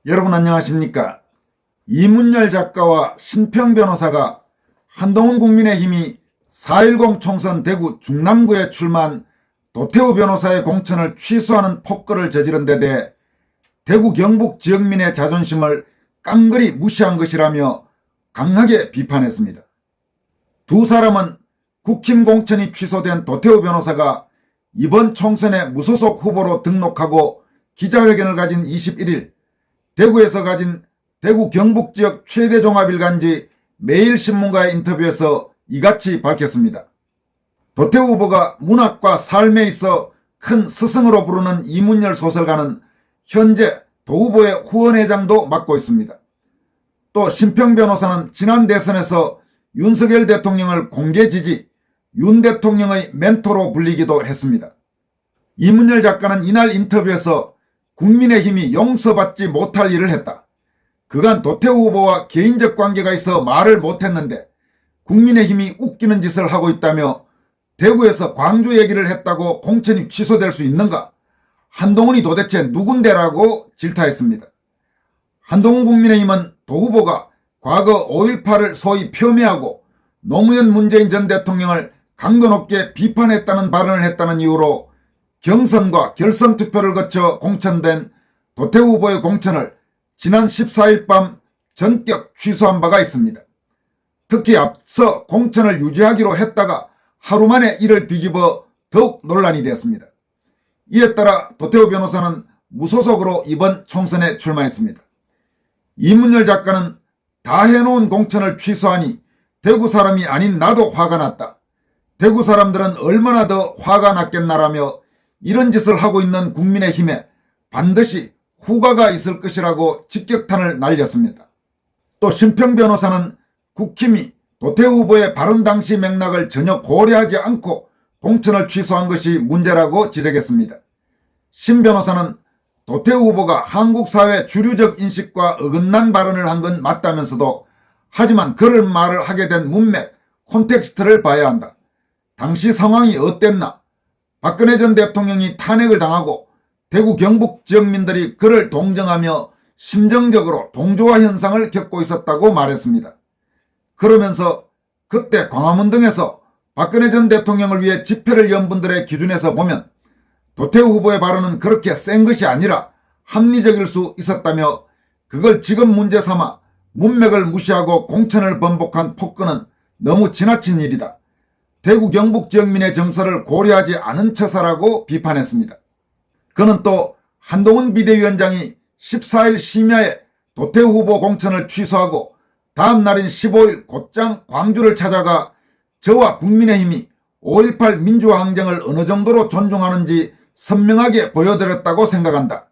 여러분 안녕하십니까? 이문열 작가와 신평 변호사가 한동훈 국민의힘이 4.10 총선 대구 중남구에 출마한 도태우 변호사의 공천을 취소하는 폭거를 저지른 데 대해 대구 경북 지역민의 자존심을 깡그리 무시한 것이라며 강하게 비판했습니다. 두 사람은 국힘 공천이 취소된 도태우 변호사가 이번 총선에 무소속 후보로 등록하고 기자회견을 가진 21일 대구에서 가진 대구 경북 지역 최대 종합일간지 매일신문과의 인터뷰에서 이같이 밝혔습니다. 도태우 후보가 문학과 삶에 있어 큰 스승으로 부르는 이문열 소설가는 현재 도 후보의 후원회장도 맡고 있습니다. 또 신평 변호사는 지난 대선에서 윤석열 대통령을 공개 지지, 윤 대통령의 멘토로 불리기도 했습니다. 이문열 작가는 이날 인터뷰에서 국민의힘이 용서받지 못할 일을 했다. 그간 도태우 후보와 개인적 관계가 있어 말을 못했는데 국민의힘이 웃기는 짓을 하고 있다며 대구에서 광주 얘기를 했다고 공천이 취소될 수 있는가? 한동훈이 도대체 누군데라고 질타했습니다. 한동훈 국민의힘은 도 후보가 과거 5.18을 소위 폄훼하고 노무현 문재인 전 대통령을 강도 높게 비판했다는 발언을 했다는 이유로 경선과 결선 투표를 거쳐 공천된 도태우 후보의 공천을 지난 14일 밤 전격 취소한 바가 있습니다. 특히 앞서 공천을 유지하기로 했다가 하루 만에 이를 뒤집어 더욱 논란이 됐습니다. 이에 따라 도태우 변호사는 무소속으로 이번 총선에 출마했습니다. 이문열 작가는 다 해놓은 공천을 취소하니 대구 사람이 아닌 나도 화가 났다. 대구 사람들은 얼마나 더 화가 났겠나라며 이런 짓을 하고 있는 국민의힘에 반드시 후과가 있을 것이라고 직격탄을 날렸습니다. 또 신평 변호사는 국힘이 도태우 후보의 발언 당시 맥락을 전혀 고려하지 않고 공천을 취소한 것이 문제라고 지적했습니다. 신 변호사는 도태우 후보가 한국 사회 주류적 인식과 어긋난 발언을 한 건 맞다면서도 하지만 그런 말을 하게 된 문맥, 콘텍스트를 봐야 한다. 당시 상황이 어땠나? 박근혜 전 대통령이 탄핵을 당하고 대구 경북 지역민들이 그를 동정하며 심정적으로 동조화 현상을 겪고 있었다고 말했습니다. 그러면서 그때 광화문 등에서 박근혜 전 대통령을 위해 집회를 연 분들의 기준에서 보면 도태우 후보의 발언은 그렇게 센 것이 아니라 합리적일 수 있었다며 그걸 지금 문제 삼아 문맥을 무시하고 공천을 번복한 폭거는 너무 지나친 일이다. 대구 경북 지역민의 정서를 고려하지 않은 처사라고 비판했습니다. 그는 또 한동훈 비대위원장이 14일 심야에 도태우 후보 공천을 취소하고 다음 날인 15일 곧장 광주를 찾아가 저와 국민의힘이 5.18 민주항쟁을 어느 정도로 존중하는지 선명하게 보여드렸다고 생각한다.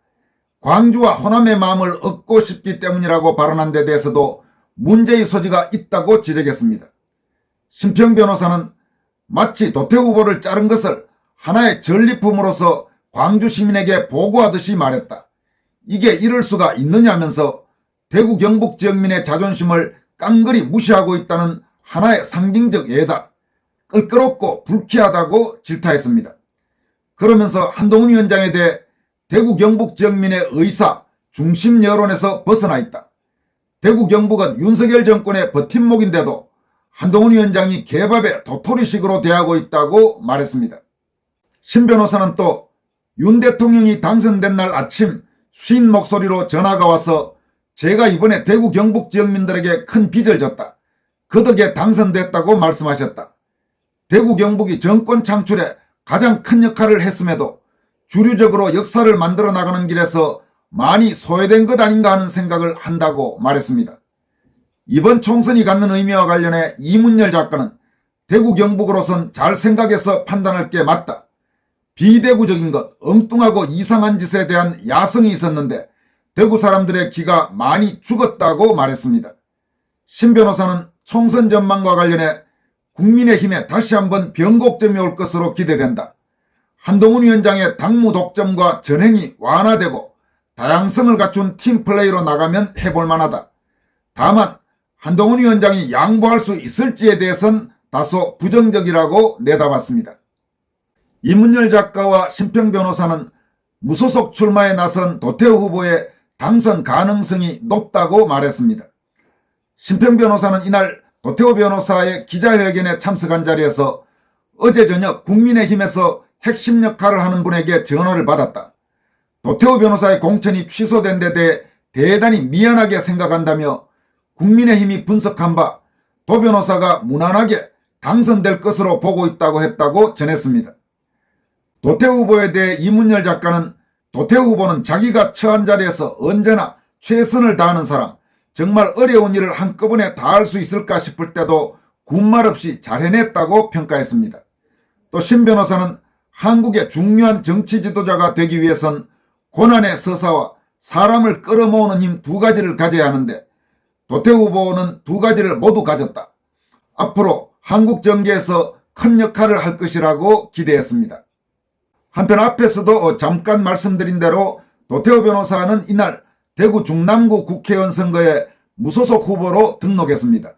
광주와 호남의 마음을 얻고 싶기 때문이라고 발언한 데 대해서도 문제의 소지가 있다고 지적했습니다. 신평 변호사는 마치 도태우 후보를 자른 것을 하나의 전리품으로서 광주 시민에게 보고하듯이 말했다. 이게 이럴 수가 있느냐면서 대구 경북 지역민의 자존심을 깡그리 무시하고 있다는 하나의 상징적 예다. 껄끄럽고 불쾌하다고 질타했습니다. 그러면서 한동훈 위원장에 대해 대구 경북 지역민의 의사, 중심 여론에서 벗어나 있다. 대구 경북은 윤석열 정권의 버팀목인데도 한동훈 위원장이 개밥에 도토리식으로 대하고 있다고 말했습니다. 신 변호사는 또 윤 대통령이 당선된 날 아침 쉰 목소리로 전화가 와서 제가 이번에 대구 경북 지역민들에게 큰 빚을 졌다. 그 덕에 당선됐다고 말씀하셨다. 대구 경북이 정권 창출에 가장 큰 역할을 했음에도 주류적으로 역사를 만들어 나가는 길에서 많이 소외된 것 아닌가 하는 생각을 한다고 말했습니다. 이번 총선이 갖는 의미와 관련해 이문열 작가는 대구 경북으로선 잘 생각해서 판단할 게 맞다. 비대구적인 것, 엉뚱하고 이상한 짓에 대한 야성이 있었는데 대구 사람들의 기가 많이 죽었다고 말했습니다. 신 변호사는 총선 전망과 관련해 국민의힘에 다시 한번 변곡점이 올 것으로 기대된다. 한동훈 위원장의 당무 독점과 전행이 완화되고 다양성을 갖춘 팀플레이로 나가면 해볼 만하다. 다만 한동훈 위원장이 양보할 수 있을지에 대해선 다소 부정적이라고 내다봤습니다. 이문열 작가와 신평 변호사는 무소속 출마에 나선 도태우 후보의 당선 가능성이 높다고 말했습니다. 심평 변호사는 이날 도태우 변호사의 기자회견에 참석한 자리에서 어제 저녁 국민의힘에서 핵심 역할을 하는 분에게 전화를 받았다. 도태우 변호사의 공천이 취소된 데 대해 대단히 미안하게 생각한다며 국민의힘이 분석한 바 도 변호사가 무난하게 당선될 것으로 보고 있다고 했다고 전했습니다. 도태우 후보에 대해 이문열 작가는 도태우 후보는 자기가 처한 자리에서 언제나 최선을 다하는 사람, 정말 어려운 일을 한꺼번에 다 할 수 있을까 싶을 때도 군말 없이 잘 해냈다고 평가했습니다. 또 신 변호사는 한국의 중요한 정치 지도자가 되기 위해선 고난의 서사와 사람을 끌어모으는 힘 두 가지를 가져야 하는데 도태우 후보는 두 가지를 모두 가졌다. 앞으로 한국 정계에서 큰 역할을 할 것이라고 기대했습니다. 한편 앞에서도 잠깐 말씀드린 대로 도태우 변호사는 이날 대구 중남구 국회의원 선거에 무소속 후보로 등록했습니다.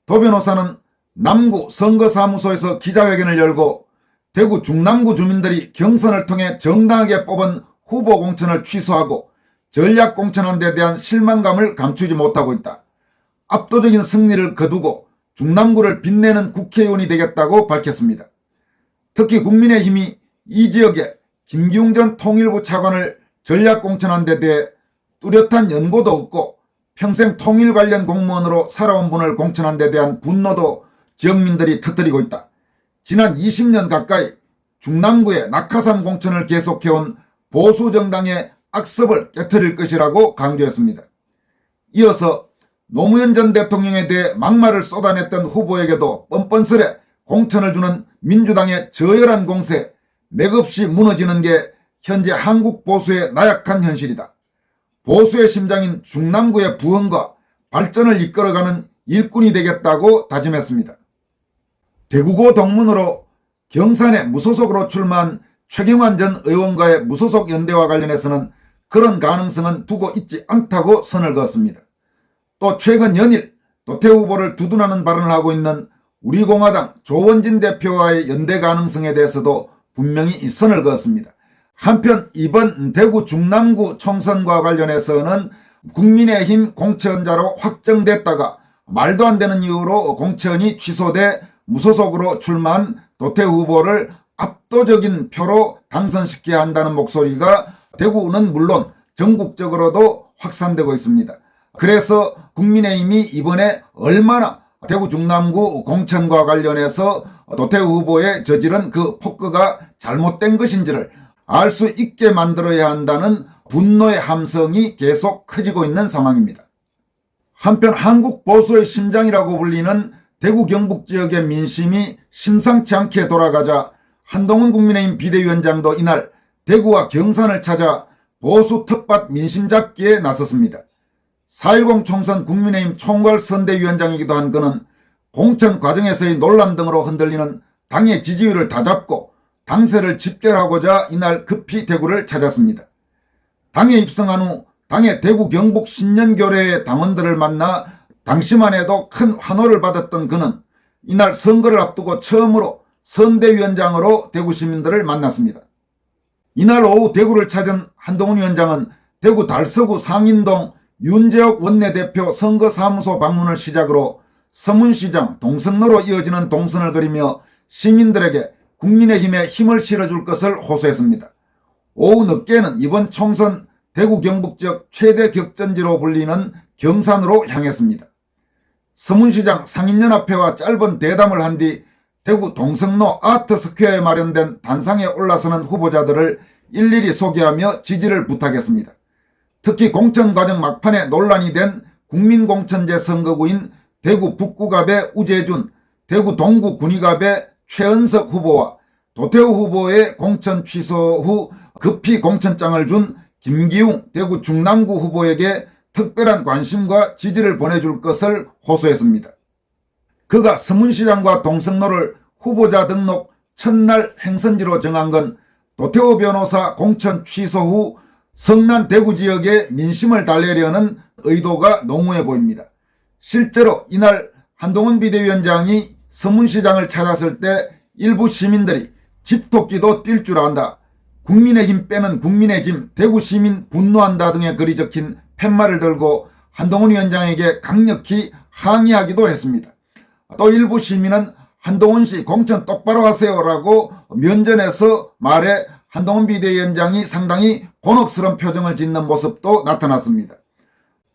도 변호사는 남구 선거사무소에서 기자회견을 열고 대구 중남구 주민들이 경선을 통해 정당하게 뽑은 후보 공천을 취소하고 전략 공천한 데 대한 실망감을 감추지 못하고 있다. 압도적인 승리를 거두고 중남구를 빛내는 국회의원이 되겠다고 밝혔습니다. 특히 국민의힘이 이 지역에 김기웅 전 통일부 차관을 전략 공천한 데 대해 뚜렷한 연고도 없고 평생 통일 관련 공무원으로 살아온 분을 공천한 데 대한 분노도 지역민들이 터뜨리고 있다. 지난 20년 가까이 중남구의 낙하산 공천을 계속해온 보수정당의 악습을 깨트릴 것이라고 강조했습니다. 이어서 노무현 전 대통령에 대해 막말을 쏟아냈던 후보에게도 뻔뻔스레 공천을 주는 민주당의 저열한 공세, 맥없이 무너지는 게 현재 한국 보수의 나약한 현실이다. 보수의 심장인 중남구의 부흥과 발전을 이끌어가는 일꾼이 되겠다고 다짐했습니다. 대구고 동문으로 경산에 무소속으로 출마한 최경환 전 의원과의 무소속 연대와 관련해서는 그런 가능성은 두고 있지 않다고 선을 그었습니다. 또 최근 연일 도태우 후보를 두둔하는 발언을 하고 있는 우리공화당 조원진 대표와의 연대 가능성에 대해서도 분명히 이 선을 그었습니다. 한편 이번 대구 중남구 총선과 관련해서는 국민의힘 공천자로 확정됐다가 말도 안 되는 이유로 공천이 취소돼 무소속으로 출마한 도태우 후보를 압도적인 표로 당선시켜야 한다는 목소리가 대구는 물론 전국적으로도 확산되고 있습니다. 그래서 국민의힘이 이번에 얼마나 대구 중남구 공천과 관련해서 도태우 후보의 저지른 그 폭거가 잘못된 것인지를 알 수 있게 만들어야 한다는 분노의 함성이 계속 커지고 있는 상황입니다. 한편 한국 보수의 심장이라고 불리는 대구 경북 지역의 민심이 심상치 않게 돌아가자 한동훈 국민의힘 비대위원장도 이날 대구와 경산을 찾아 보수 텃밭 민심 잡기에 나섰습니다. 4.10 총선 국민의힘 총괄선대위원장이기도 한 그는 공천 과정에서의 논란 등으로 흔들리는 당의 지지율을 다잡고 당세를 집결하고자 이날 급히 대구를 찾았습니다. 당에 입성한 후 당의 대구 경북 신년교례의 당원들을 만나 당시만 해도 큰 환호를 받았던 그는 이날 선거를 앞두고 처음으로 선대위원장으로 대구 시민들을 만났습니다. 이날 오후 대구를 찾은 한동훈 위원장은 대구 달서구 상인동 윤재옥 원내대표 선거사무소 방문을 시작으로 서문시장, 동성로로 이어지는 동선을 그리며 시민들에게 국민의힘에 힘을 실어줄 것을 호소했습니다. 오후 늦게는 이번 총선 대구 경북 지역 최대 격전지로 불리는 경산으로 향했습니다. 서문시장 상인연합회와 짧은 대담을 한 뒤 대구 동성로 아트스퀘어에 마련된 단상에 올라서는 후보자들을 일일이 소개하며 지지를 부탁했습니다. 특히 공천 과정 막판에 논란이 된 국민공천제 선거구인 대구 북구갑의 우재준, 대구 동구 군의갑의 최은석 후보와 도태우 후보의 공천 취소 후 급히 공천장을 준 김기웅 대구 중남구 후보에게 특별한 관심과 지지를 보내줄 것을 호소했습니다. 그가 서문시장과 동성로를 후보자 등록 첫날 행선지로 정한 건 도태우 변호사 공천 취소 후 성남 대구 지역의 민심을 달래려는 의도가 농후해 보입니다. 실제로 이날 한동훈 비대위원장이 서문시장을 찾았을 때 일부 시민들이 집토끼도 뛸 줄 안다, 국민의힘 빼는 국민의짐, 대구시민 분노한다 등의 글이 적힌 팻말을 들고 한동훈 위원장에게 강력히 항의하기도 했습니다. 또 일부 시민은 한동훈 씨 공천 똑바로 하세요라고 면전에서 말해 한동훈 비대위원장이 상당히 곤혹스러운 표정을 짓는 모습도 나타났습니다.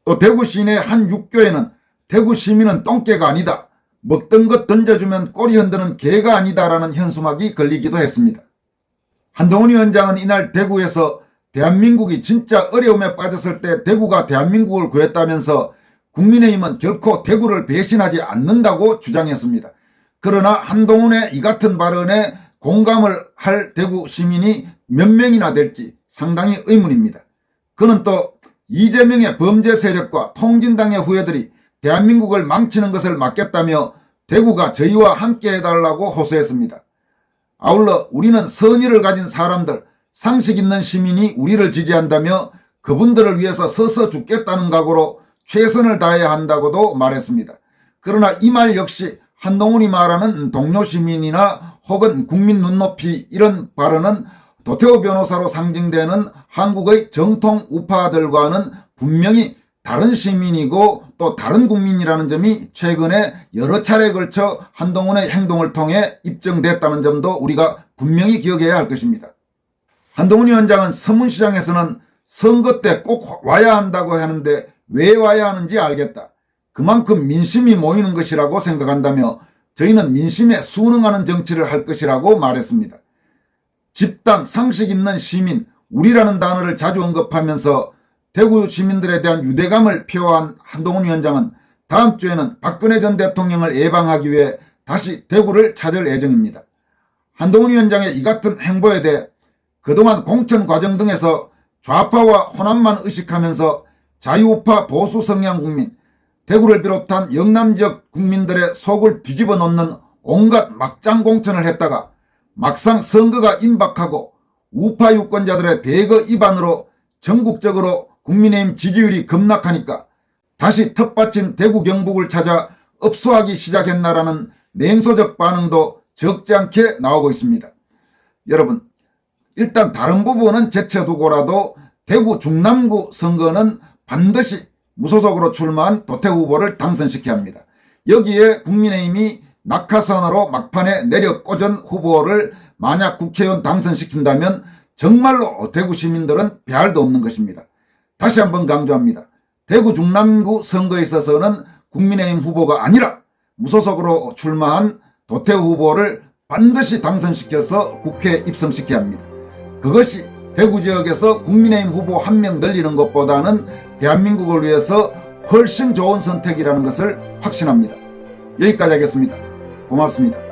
또 대구 시내 한 육교에는 대구 시민은 똥개가 아니다, 먹던 것 던져주면 꼬리 흔드는 개가 아니다라는 현수막이 걸리기도 했습니다. 한동훈 위원장은 이날 대구에서 대한민국이 진짜 어려움에 빠졌을 때 대구가 대한민국을 구했다면서 국민의힘은 결코 대구를 배신하지 않는다고 주장했습니다. 그러나 한동훈의 이 같은 발언에 공감을 할 대구 시민이 몇 명이나 될지 상당히 의문입니다. 그는 또 이재명의 범죄 세력과 통진당의 후예들이 대한민국을 망치는 것을 막겠다며 대구가 저희와 함께 해달라고 호소했습니다. 아울러 우리는 선의를 가진 사람들, 상식 있는 시민이 우리를 지지한다며 그분들을 위해서 서서 죽겠다는 각오로 최선을 다해야 한다고도 말했습니다. 그러나 이 말 역시 한동훈이 말하는 동료 시민이나 혹은 국민 눈높이 이런 발언은 도태우 변호사로 상징되는 한국의 정통 우파들과는 분명히 다른 시민이고 또 다른 국민이라는 점이 최근에 여러 차례에 걸쳐 한동훈의 행동을 통해 입증됐다는 점도 우리가 분명히 기억해야 할 것입니다. 한동훈 위원장은 서문시장에서는 선거 때 꼭 와야 한다고 하는데 왜 와야 하는지 알겠다, 그만큼 민심이 모이는 것이라고 생각한다며 저희는 민심에 순응하는 정치를 할 것이라고 말했습니다. 집단 상식 있는 시민, 우리라는 단어를 자주 언급하면서 대구 시민들에 대한 유대감을 표한 한동훈 위원장은 다음 주에는 박근혜 전 대통령을 예방하기 위해 다시 대구를 찾을 예정입니다. 한동훈 위원장의 이 같은 행보에 대해 그동안 공천 과정 등에서 좌파와 호남만 의식하면서 자유우파 보수 성향 국민, 대구를 비롯한 영남 지역 국민들의 속을 뒤집어 놓는 온갖 막장 공천을 했다가 막상 선거가 임박하고 우파 유권자들의 대거 입안으로 전국적으로 국민의힘 지지율이 급락하니까 다시 텃밭인 대구 경북을 찾아 업소하기 시작했나라는 냉소적 반응도 적지 않게 나오고 있습니다. 여러분, 일단 다른 부분은 제쳐두고라도 대구 중남구 선거는 반드시 무소속으로 출마한 도태우 후보를 당선시켜야 합니다. 여기에 국민의힘이 낙하산으로 막판에 내려 꽂은 후보를 만약 국회의원 당선시킨다면 정말로 대구 시민들은 배알도 없는 것입니다. 다시 한번 강조합니다. 대구 중남구 선거에 있어서는 국민의힘 후보가 아니라 무소속으로 출마한 도태우 후보를 반드시 당선시켜서 국회에 입성시켜야 합니다. 그것이 대구 지역에서 국민의힘 후보 한 명 늘리는 것보다는 대한민국을 위해서 훨씬 좋은 선택이라는 것을 확신합니다. 여기까지 하겠습니다. 고맙습니다.